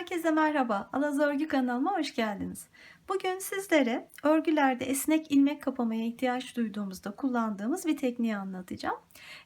Herkese merhaba. Alaz Örgü kanalıma hoş geldiniz. Bugün sizlere örgülerde esnek ilmek kapamaya ihtiyaç duyduğumuzda kullandığımız bir tekniği anlatacağım.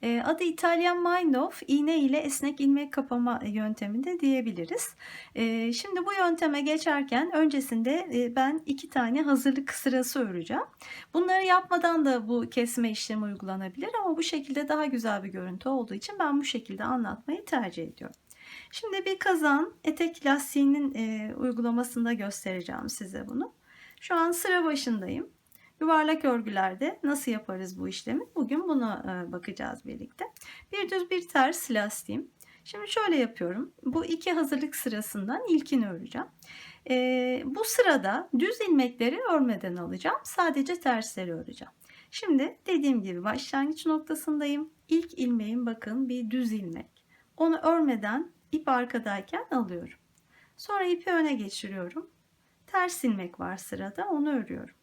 Adı İtalyan Mind Off, iğne ile esnek ilmek kapama yönteminde diyebiliriz. Şimdi bu yönteme geçerken öncesinde ben 2 tane hazırlık sırası öreceğim. Bunları yapmadan da bu kesme işlemi uygulanabilir ama bu şekilde daha güzel bir görüntü olduğu için ben bu şekilde anlatmayı tercih ediyorum. Şimdi bir kazan etek lastiğinin uygulamasında göstereceğim size bunu. Şu an sıra başındayım. Yuvarlak örgülerde nasıl yaparız bu işlemi? Bugün buna bakacağız birlikte. Bir düz bir ters lastiğim. Şimdi şöyle yapıyorum. Bu iki hazırlık sırasından ilkini öreceğim. Bu sırada düz ilmekleri örmeden alacağım. Sadece tersleri öreceğim. Şimdi dediğim gibi başlangıç noktasındayım. İlk ilmeğim bakın bir düz ilmek. Onu örmeden ip arkadayken alıyorum. Sonra ipi öne geçiriyorum. Ters ilmek var sırada, onu örüyorum.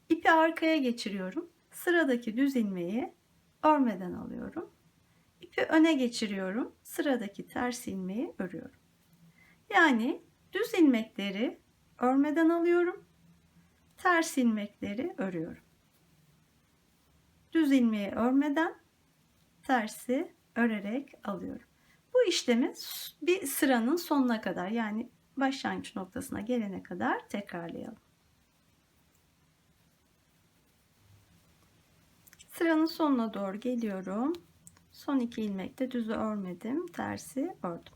İpi arkaya geçiriyorum. Sıradaki düz ilmeği örmeden alıyorum. İpi öne geçiriyorum. Sıradaki ters ilmeği örüyorum. Yani düz ilmekleri örmeden alıyorum. Ters ilmekleri örüyorum. Düz ilmeği örmeden tersi örerek alıyorum. Bu işlemi bir sıranın sonuna kadar, yani başlangıç noktasına gelene kadar tekrarlayalım. Sıranın sonuna doğru geliyorum. Son 2 ilmekte düzü örmedim, tersi ördüm.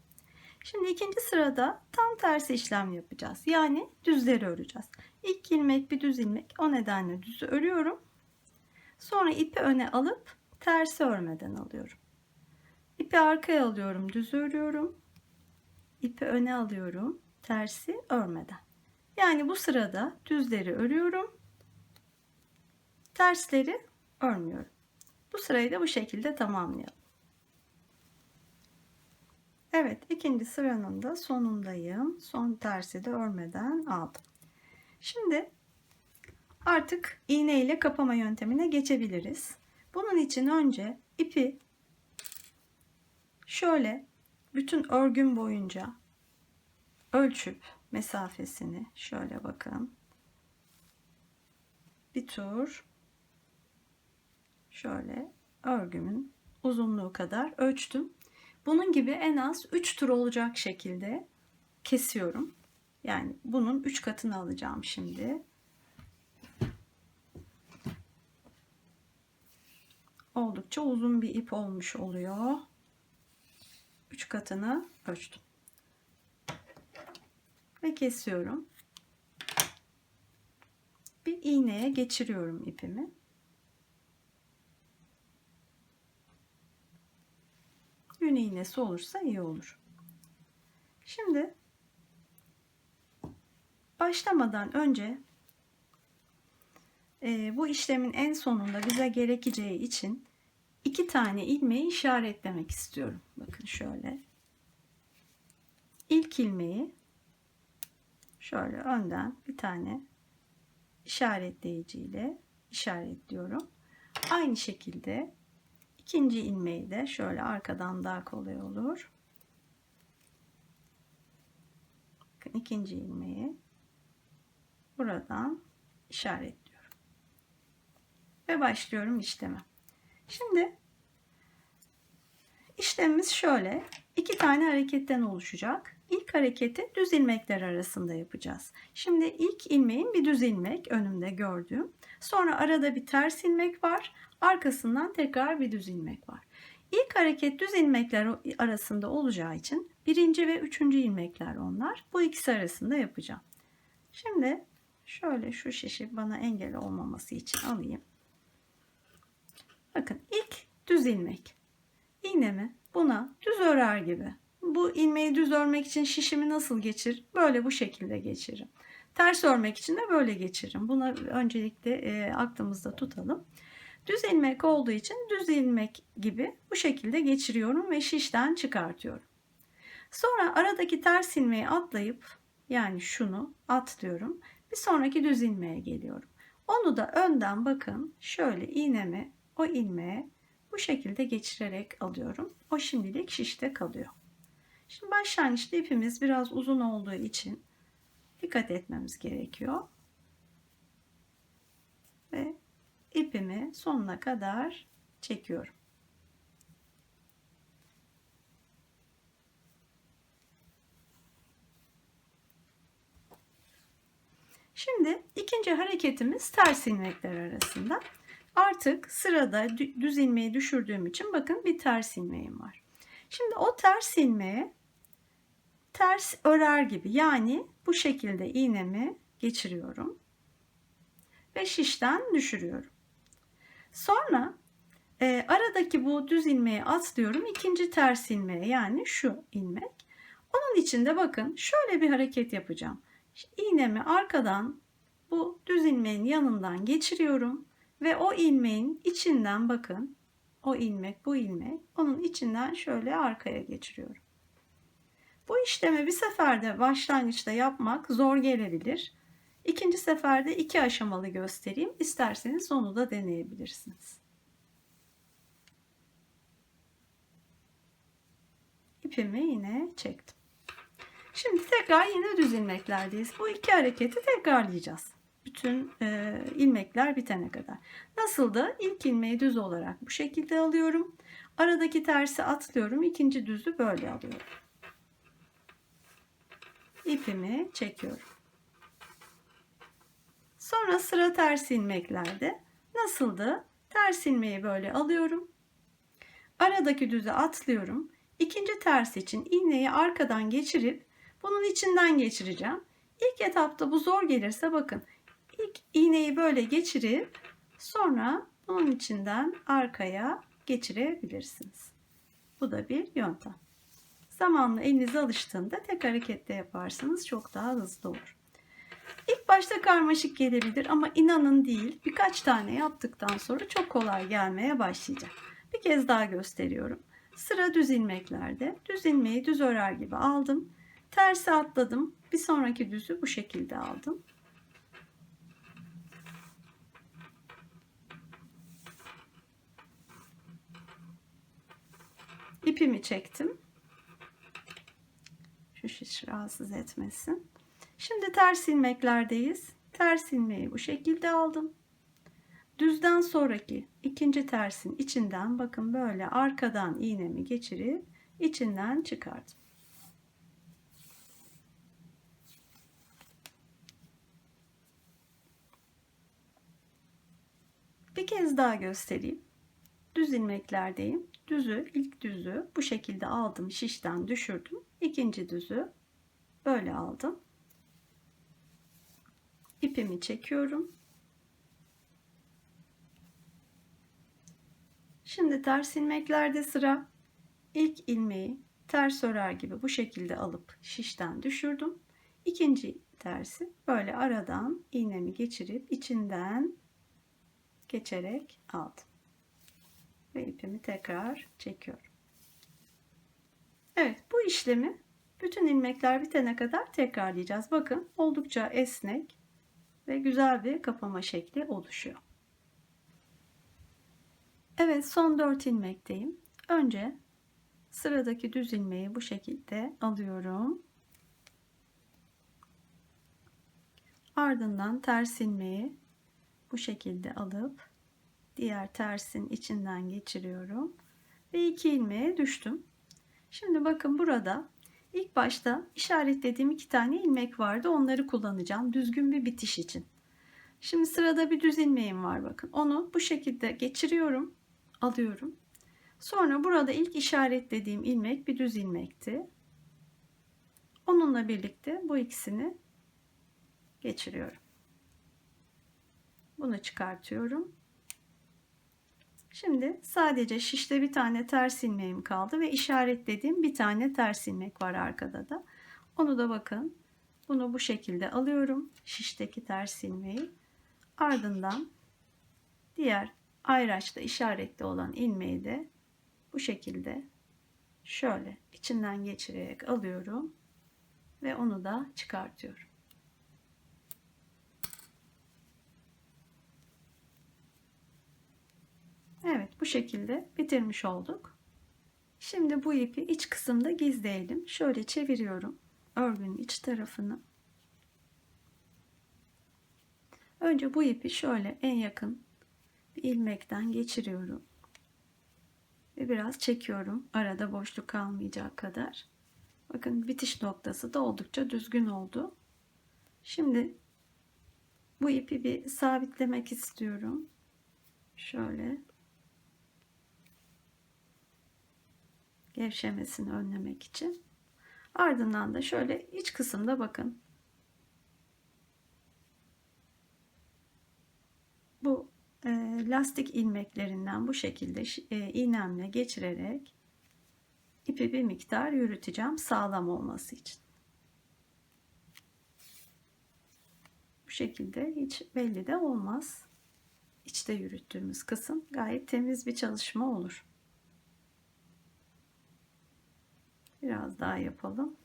Şimdi ikinci sırada tam tersi işlem yapacağız. Yani düzleri öreceğiz. İlk ilmek bir düz ilmek. O nedenle düzü örüyorum. Sonra ipi öne alıp tersi örmeden alıyorum. İpi arkaya alıyorum, düz örüyorum. İpi öne alıyorum, tersi örmeden. Yani bu sırada düzleri örüyorum, tersleri örmüyorum. Bu sırayı da bu şekilde tamamlayalım. Evet, ikinci sıranın da sonundayım. Son tersi de örmeden aldım. Şimdi artık iğne ile kapama yöntemine geçebiliriz. Bunun için önce ipi şöyle bütün örgüm boyunca ölçüp mesafesini şöyle bakın. Bir tur şöyle örgümün uzunluğu kadar ölçtüm. Bunun gibi en az 3 tur olacak şekilde kesiyorum. Yani bunun 3 katını alacağım şimdi. Oldukça uzun bir ip olmuş oluyor. 3 katını ölçtüm. Ve kesiyorum. Bir iğneye geçiriyorum ipimi. Yün iğnesi olursa iyi olur. Şimdi başlamadan önce bu işlemin en sonunda bize gerekeceği için 2 tane ilmeği işaretlemek istiyorum. Bakın şöyle. İlk ilmeği şöyle önden bir tane işaretleyiciyle işaretliyorum. Aynı şekilde ikinci ilmeği de şöyle arkadan daha kolay olur. Bakın ikinci ilmeği buradan işaretliyorum. Ve başlıyorum işleme. Şimdi işlemimiz şöyle. 2 tane hareketten oluşacak. İlk hareketi düz ilmekler arasında yapacağız. Şimdi ilk ilmeğim bir düz ilmek önümde gördüğüm. Sonra arada bir ters ilmek var. Arkasından tekrar bir düz ilmek var. İlk hareket düz ilmekler arasında olacağı için birinci ve üçüncü ilmekler onlar. Bu ikisi arasında yapacağım. Şimdi şöyle şu şişi bana engel olmaması için alayım. Bakın ilk düz ilmek. İğnemi buna düz örer gibi. Bu ilmeği düz örmek için şişimi nasıl geçir? Böyle bu şekilde geçiririm. Ters örmek için de böyle geçiririm. Buna öncelikle aklımızda tutalım. Düz ilmek olduğu için düz ilmek gibi bu şekilde geçiriyorum ve şişten çıkartıyorum. Sonra aradaki ters ilmeği atlayıp, yani şunu atlıyorum. Bir sonraki düz ilmeğe geliyorum. Onu da önden bakın şöyle iğnemi o ilmeğe bu şekilde geçirerek alıyorum. O şimdilik şişte kalıyor. Şimdi başlangıçta ipimiz biraz uzun olduğu için dikkat etmemiz gerekiyor. Ve ipimi sonuna kadar çekiyorum. Şimdi ikinci hareketimiz ters ilmekler arasında. Artık sırada düz ilmeği düşürdüğüm için bakın bir ters ilmeğim var. Şimdi o ters ilmeğe ters örer gibi, yani bu şekilde iğnemi geçiriyorum ve şişten düşürüyorum. Sonra aradaki bu düz ilmeği atlıyorum ikinci ters ilmeğe, yani şu ilmek. Onun için de bakın şöyle bir hareket yapacağım. İğnemi arkadan bu düz ilmeğin yanından geçiriyorum ve o ilmeğin içinden, bakın o ilmek, bu ilmek, onun içinden şöyle arkaya geçiriyorum. Bu işlemi bir seferde başlangıçta yapmak zor gelebilir. İkinci seferde 2 aşamalı göstereyim. İsterseniz onu da deneyebilirsiniz. İpimi yine çektim. Şimdi tekrar yine düz ilmeklerdeyiz. Bu iki hareketi tekrarlayacağız. Bütün ilmekler bitene kadar. Nasıldı? İlk ilmeği düz olarak bu şekilde alıyorum. Aradaki tersi atlıyorum. İkinci düzü böyle alıyorum. İpimi çekiyorum. Sonra sıra ters ilmeklerde. Nasıldı? Ters ilmeği böyle alıyorum. Aradaki düzü atlıyorum. İkinci ters için iğneyi arkadan geçirip bunun içinden geçireceğim. İlk etapta bu zor gelirse bakın ilk iğneyi böyle geçirip sonra bunun içinden arkaya geçirebilirsiniz. Bu da bir yöntem. Zamanla eliniz alıştığında tek harekette yaparsanız çok daha hızlı olur. İlk başta karmaşık gelebilir ama inanın değil, birkaç tane yaptıktan sonra çok kolay gelmeye başlayacak. Bir kez daha gösteriyorum. Sıra düz ilmeklerde. Düz ilmeği düz örer gibi aldım. Tersi atladım. Bir sonraki düzü bu şekilde aldım. İpimi çektim. Şu şiş rahatsız etmesin. Şimdi ters ilmeklerdeyiz. Ters ilmeği bu şekilde aldım. Düzden sonraki ikinci tersin içinden bakın böyle arkadan iğnemi geçirip içinden çıkardım. Bir kez daha göstereyim. Düz ilmeklerdeyim. İlk düzü bu şekilde aldım, şişten düşürdüm. İkinci düzü böyle aldım. İpimi çekiyorum. Şimdi ters ilmeklerde sıra. İlk ilmeği ters örer gibi bu şekilde alıp şişten düşürdüm. İkinci tersi böyle aradan iğnemi geçirip içinden geçerek aldım. Ve ipimi tekrar çekiyorum. Evet, bu işlemi bütün ilmekler bitene kadar tekrarlayacağız. Bakın oldukça esnek ve güzel bir kapama şekli oluşuyor. Evet, son 4 ilmekteyim. Önce sıradaki düz ilmeği bu şekilde alıyorum. Ardından ters ilmeği bu şekilde alıp diğer tersin içinden geçiriyorum ve 2 ilmeğe düştüm. Şimdi bakın burada ilk başta işaretlediğim 2 tane ilmek vardı. Onları kullanacağım düzgün bir bitiş için. Şimdi sırada bir düz ilmeğim var, bakın. Onu bu şekilde geçiriyorum, alıyorum. Sonra burada ilk işaretlediğim ilmek bir düz ilmekti. Onunla birlikte bu ikisini geçiriyorum. Bunu çıkartıyorum. Şimdi sadece şişte bir tane ters ilmeğim kaldı ve işaretlediğim bir tane ters ilmek var arkada da. Onu da bakın, bunu bu şekilde alıyorum, şişteki ters ilmeği. Ardından diğer ayraçta işaretli olan ilmeği de bu şekilde şöyle içinden geçirerek alıyorum ve onu da çıkartıyorum. Evet, bu şekilde bitirmiş olduk. Şimdi bu ipi iç kısımda gizleyelim. Şöyle çeviriyorum örgünün iç tarafını. Önce bu ipi şöyle en yakın bir ilmekten geçiriyorum. Ve biraz çekiyorum. Arada boşluk kalmayacak kadar. Bakın bitiş noktası da oldukça düzgün oldu. Şimdi bu ipi bir sabitlemek istiyorum. Şöyle gevşemesini önlemek için. Ardından da şöyle iç kısımda bakın. Bu lastik ilmeklerinden bu şekilde iğnemle geçirerek ipi bir miktar yürüteceğim sağlam olması için. Bu şekilde hiç belli de olmaz. İçte yürüttüğümüz kısım gayet temiz bir çalışma olur. Biraz daha yapalım.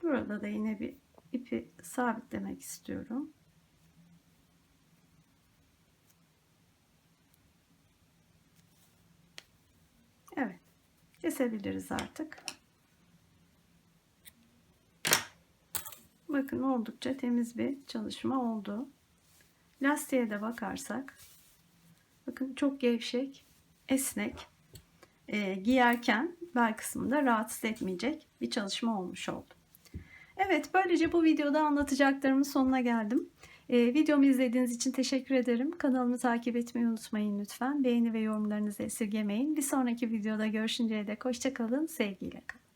Burada da yine bir ipi sabitlemek istiyorum. Evet, kesebiliriz artık. Bakın oldukça temiz bir çalışma oldu. Lastiğe de bakarsak, bakın çok gevşek, esnek, giyerken bel kısmında rahatsız etmeyecek bir çalışma olmuş oldu. Evet, böylece bu videoda anlatacaklarımın sonuna geldim. Videomu izlediğiniz için teşekkür ederim. Kanalımı takip etmeyi unutmayın lütfen. Beğeni ve yorumlarınızı esirgemeyin. Bir sonraki videoda görüşünceye dek hoşça kalın, sevgiyle kalın.